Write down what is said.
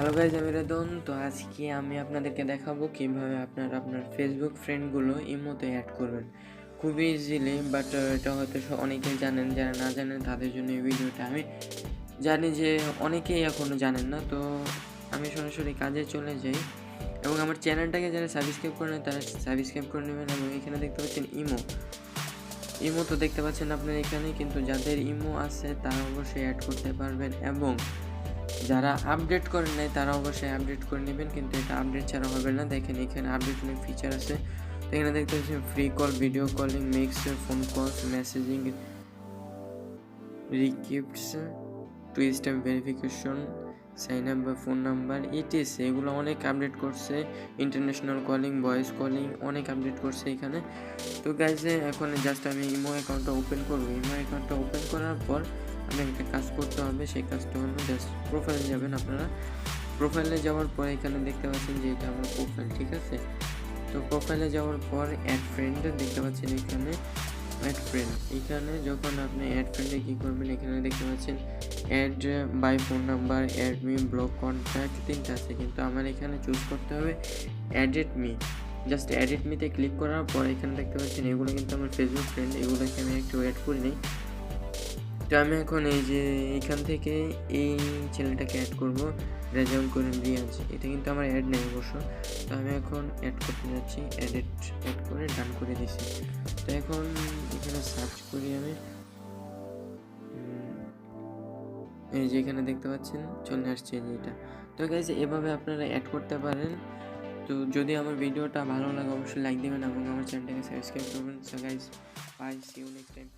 Hello guys, আমি রেদন। তো আজকে আমি আপনাদেরকে দেখাবো কিভাবে আপনারা আপনার ফেসবুক ফ্রেন্ডগুলো ইমোতে অ্যাড করবেন খুবই ইজিলি। বাট এটা হয়তো অনেকেই জানেন, যারা না জানেন তাদের জন্য এই ভিডিওটা। আমি জানি যে অনেকেই এখনও জানেন না, তো আমি সরাসরি কাজে চলে যাই এবং আমার চ্যানেলটাকে যারা সাবস্ক্রাইব করে নেন তারা সাবস্ক্রাইব করে নেবেন। এবং এখানে দেখতে পাচ্ছেন ইমো তো দেখতে পাচ্ছেন আপনার এখানে, কিন্তু যাদের ইমো আছে তারা অবশ্যই অ্যাড করতে পারবেন এবং যারা আপডেট করেন নাই তারা অবশ্যই আপডেট করে নেবেন, কিন্তু এটা আপডেট ছাড়া হবে না। দেখেন এখানে আপডেট অনেক ফিচার আছে। তো এখানে দেখতে পাচ্ছেন free call, video calling, mix, phone calls, messaging, receipts, two step verification, sign up বা ফোন নাম্বার, ইটিসি এগুলো অনেক আপডেট করছে। ইন্টারন্যাশনাল কলিং, ভয়েস কলিং অনেক আপডেট করছে এখানে। তো গাইজে এখন জাস্ট আমি ইমো অ্যাকাউন্টটা ওপেন করবো। ইমো অ্যাকাউন্টটা ওপেন করার পর আমি একটা কাজ করতে হবে, সেই কাজটা হলো জাস্ট প্রোফাইলে যাবেন আপনারা। প্রোফাইলে যাওয়ার পর এখানে দেখতে পাচ্ছেন যে এটা আমার প্রোফাইল, ঠিক আছে। তো প্রোফাইলে যাওয়ার পর অ্যাড ফ্রেন্ড দেখতে পাচ্ছেন এখানে, অ্যাড ফ্রেন্ড। এখানে যখন আপনি অ্যাড ফ্রেন্ডে কী করবেন, এখানে দেখতে পাচ্ছেন add by phone number, add me, block contact, তিনটা আছে, কিন্তু আমার এখানে চুজ করতে হবে অ্যাডেড মি। জাস্ট অ্যাডেড মিতে ক্লিক করার পর এখানে দেখতে পাচ্ছেন এগুলো কিন্তু আমার ফেসবুক ফ্রেন্ড, এগুলোকে আমি একটু অ্যাড করে নিই। তো আমি এখন এই যে এইখান থেকে এই ছেলেটাকে অ্যাড করব, রেজাউল করেন রিয়াজ। এটা কিন্তু আমার অ্যাড নেই অবশ্য। তো আমি এখন অ্যাড করতে যাচ্ছি, অ্যাড করে ডান করে দিছি। তো এখন এখানে সার্চ করি আমি, এই যে এখানে দেখতে পাচ্ছেন চলে আসছে যে এটা। তো গাইজ এভাবে আপনারা অ্যাড করতে পারেন। তো যদি আমার ভিডিওটা ভালো লাগে অবশ্যই লাইক দেবেন এবং আমার চ্যানেলটাকে সাবস্ক্রাইব করবেন। So guys bye, see you next time.